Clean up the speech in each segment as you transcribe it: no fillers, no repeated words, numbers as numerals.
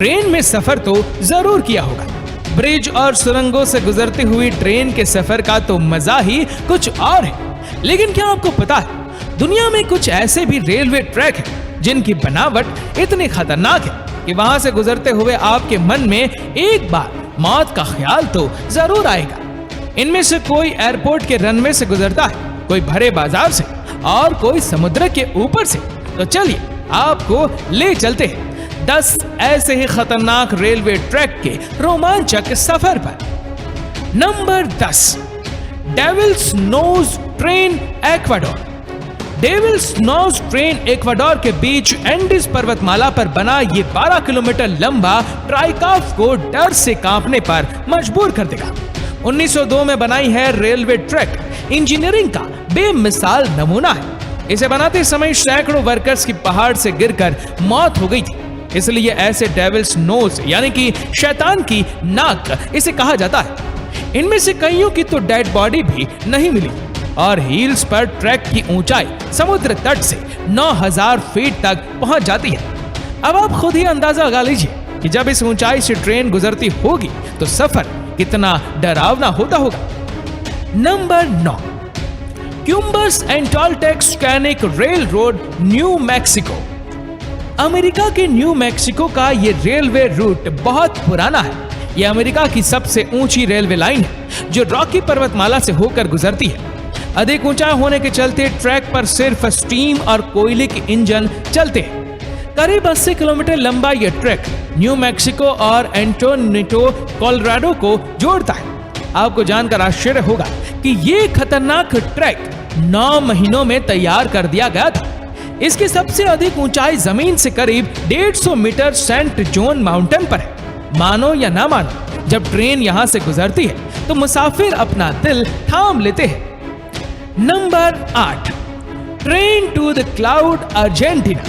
Train में सफर तो जरूर किया होगा। ब्रिज और सुरंगों से गुजरती हुई ट्रेन के सफर का तो मजा ही कुछ और है। लेकिन क्या आपको पता है, दुनिया में कुछ ऐसे भी रेलवे ट्रैक हैं जिनकी बनावट इतनी खतरनाक है कि वहां से गुजरते हुए आपके मन में एक बार मौत का ख्याल तो जरूर आएगा। इनमें से कोई एयरपोर्ट के रनवे से गुजरता है, कोई भरे बाजार से और कोई समुद्र के ऊपर से। तो चलिए आपको ले चलते हैं 10 ऐसे ही खतरनाक रेलवे ट्रैक के रोमांचक सफर पर। Number 10, Devil's Nose train Ecuador. Devil's Nose train Ecuador के बीच एंडीज पर्वतमाला पर बना ये 12 किलोमीटर लंबा ट्राइकाफ को डर से कांपने पर मजबूर कर देगा। 1902 में बनाई है रेलवे ट्रैक इंजीनियरिंग का बेमिसाल नमूना है। इसे बनाते समय सैकड़ों वर्कर्स की पहाड़ से गिरकर मौत हो गई थी, इसलिए ऐसे डेविल्स नोज यानी कि शैतान की नाक इसे कहा जाता है। इनमें से कईयों की तो डेड बॉडी भी नहीं मिली और हील्स पर ट्रैक की ऊंचाई समुद्र तट से 9000 फीट तक पहुंच जाती है। अब आप खुद ही अंदाजा लगा लीजिए कि जब इस ऊंचाई से ट्रेन गुजरती होगी तो सफर कितना डरावना होता होगा। Number 9, Cumbres and Toltec scenic railroad, New Mexico. America के न्यू मैक्सिको का ये रेलवे रूट बहुत पुराना है। ये अमेरिका की सबसे ऊंची रेलवे लाइन है जो रॉकी पर्वतमाला से होकर गुजरती है। अधिक ऊंचाई होने के चलते ट्रैक पर सिर्फ स्टीम और कोयले के इंजन चलते हैं। करीब 80 किलोमीटर लंबा यह ट्रैक न्यू मैक्सिको और एंटोनिटो कोलोराडो को जोड़ता है। आपको जानकर आश्चर्य होगा कि ये खतरनाक ट्रैक 9 महीनों में तैयार कर दिया गया था। इसकी सबसे अधिक ऊंचाई जमीन से करीब 150 मीटर सेंट जोन माउंटेन पर है। मानो या ना मानो, जब ट्रेन यहां से गुजरती है तो मुसाफिर अपना दिल थाम लेते हैं। Number 8, train to the cloud, Argentina.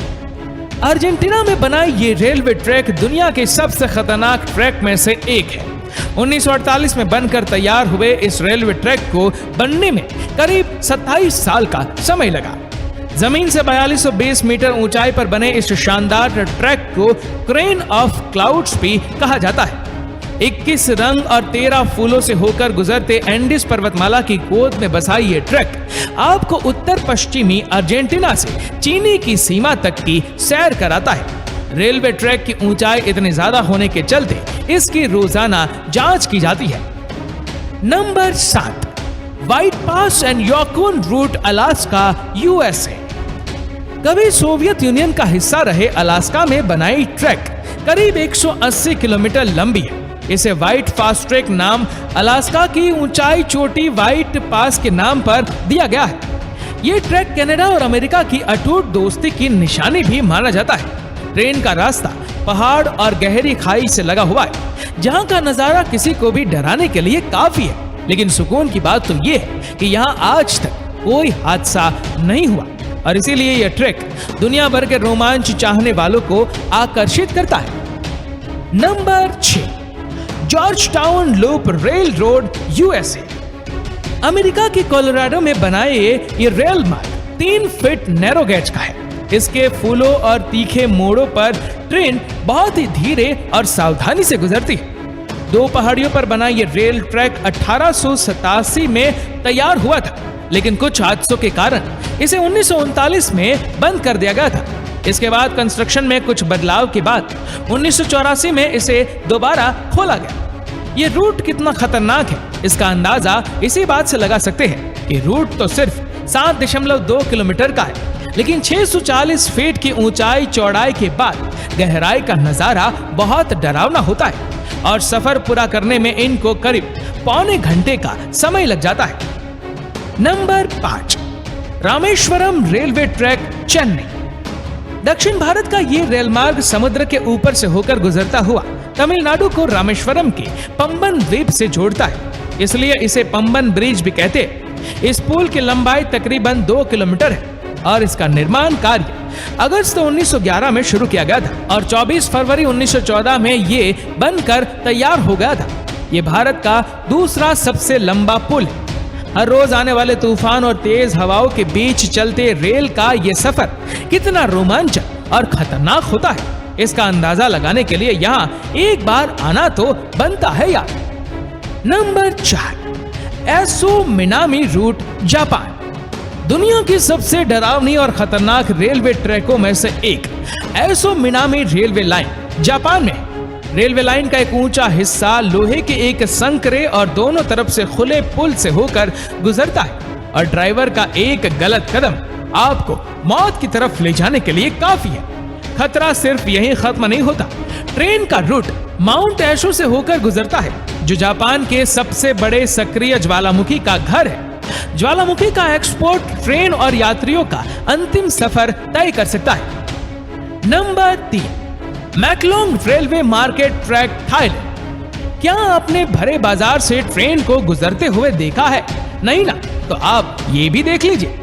Argentina में बनाई ये रेलवे ट्रैक दुनिया के सबसे खतरनाक ट्रैक में से एक है। 1948 में बनकर तैयार हुए इस रेलवे ट्रैक को बनने में करीब 27 साल का समय लगा। जमीन से 4220 मीटर ऊंचाई पर बने इस शानदार ट्रैक को क्रेन ऑफ क्लाउड्स भी कहा जाता है। 21 रंग और 13 फूलों से होकर गुजरते एंडीज पर्वतमाला की गोद में बसा ये ट्रैक आपको उत्तर पश्चिमी अर्जेंटीना से चीनी की सीमा तक की सैर कराता है। रेलवे ट्रैक की ऊंचाई इतनी ज्यादा होने के चलते इसकी रोजाना जांच की जाती है। Number 7, White Pass and Yukon Route, Alaska, USA. कभी सोवियत यूनियन का हिस्सा रहे अलास्का में बनाई ट्रैक करीब 180 किलोमीटर लंबी है। इसे व्हाइट फास्ट ट्रैक नाम अलास्का की ऊंचाई चोटी व्हाइट पास के नाम पर दिया गया है। ये ट्रैक कनाडा और अमेरिका की अटूट दोस्ती की निशानी भी माना जाता है। ट्रेन का रास्ता पहाड़ और गहरी खाई से लगा हुआ है, जहां का नजारा किसी को भी डराने के लिए काफी है। लेकिन सुकून की बात तो ये है कि यहाँ आज तक कोई हादसा नहीं हुआ और इसीलिए यह ट्रैक दुनिया भर के रोमांच चाहने वालों को आकर्षित करता है। Number 6, George town loop rail road, USA. America के कोलोराडो में बनाए ये रेल मार्ग 3 फीट नैरो गेज का है। इसके फूलों और तीखे मोड़ों पर ट्रेन बहुत ही धीरे और सावधानी से गुजरती है। 2 पहाड़ियों पर बना ये रेल ट्रैक 1887 में तैयार हुआ था, लेकिन कुछ हादसों के कारण इसे 1939 में बंद कर दिया गया था। इसके बाद कंस्ट्रक्शन में कुछ बदलाव के बाद 1984 में इसे दोबारा खोला गया। ये रूट कितना खतरनाक है इसका अंदाजा इसी बात से लगा सकते हैं कि रूट तो सिर्फ 7.2 किलोमीटर का है, लेकिन 640 फीट की ऊंचाई चौड़ाई के बाद गहराई का नजारा बहुत डरावना होता है और सफर पूरा करने में इनको करीब पौने घंटे का समय लग जाता है। Number 5, Rameswaram railway track, Chennai. दक्षिण भारत का ये रेल मार्ग समुद्र के ऊपर से होकर गुजरता हुआ तमिलनाडु को रामेश्वरम के पंबन द्वीप से जोड़ता है, इसलिए इसे पंबन ब्रिज भी कहते हैं। इस पुल की लंबाई तकरीबन 2 किलोमीटर है और इसका निर्माण कार्य अगस्त 1911 में शुरू किया गया था और 24 फरवरी 1914 में ये बनकर तैयार हो गया था। ये भारत का दूसरा सबसे लंबा पुल है। हर रोज आने वाले तूफान और तेज हवाओं के बीच चलते रेल का ये सफर कितना रोमांचक और खतरनाक होता है, इसका अंदाजा लगाने के लिए यहाँ एक बार आना तो बनता है यार। नंबर 4, एसो मिनामी रूट, जापान। दुनिया की सबसे डरावनी और खतरनाक रेलवे ट्रैकों में से एक एसो मिनामी रेलवे लाइन जापान में। रेलवे लाइन का एक ऊंचा हिस्सा लोहे के एक संकरे और दोनों तरफ से खुले पुल से होकर गुजरता है और ड्राइवर का एक गलत कदम आपको मौत की तरफ ले जाने के लिए काफी है। खतरा सिर्फ यहीं खत्म नहीं होता। ट्रेन का रूट माउंट एशो से होकर गुजरता है, जो जापान के सबसे बड़े सक्रिय ज्वालामुखी का घर है। ज्वालामुखी का एक्सपोर्ट ट्रेन और यात्रियों का अंतिम सफर तय कर सकता है। Number 3, Maeklong railway market track, Thailand. क्या आपने भरे बाजार से ट्रेन को गुजरते हुए देखा है? नहीं ना, तो आप ये भी देख लीजिए।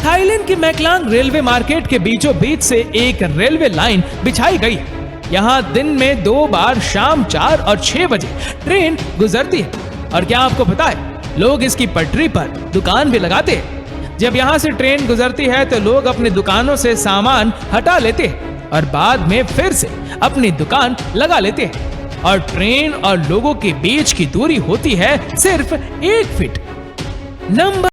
थाईलैंड की मैकलांग रेलवे मार्केट के बीचों बीच से एक रेलवे लाइन बिछाई गई है। यहाँ दिन में 2 बार शाम 4 और 6 बजे ट्रेन गुजरती है। और क्या आपको पता है, लोग इसकी पटरी पर दुकान भी लगाते हैं। जब यहाँ से ट्रेन गुजरती है तो लोग अपनी दुकानों से सामान हटा लेते हैं और बाद में फिर से अपनी दुकान लगा लेते हैं। और ट्रेन और लोगों के बीच की दूरी होती है सिर्फ 1 फीट। नंबर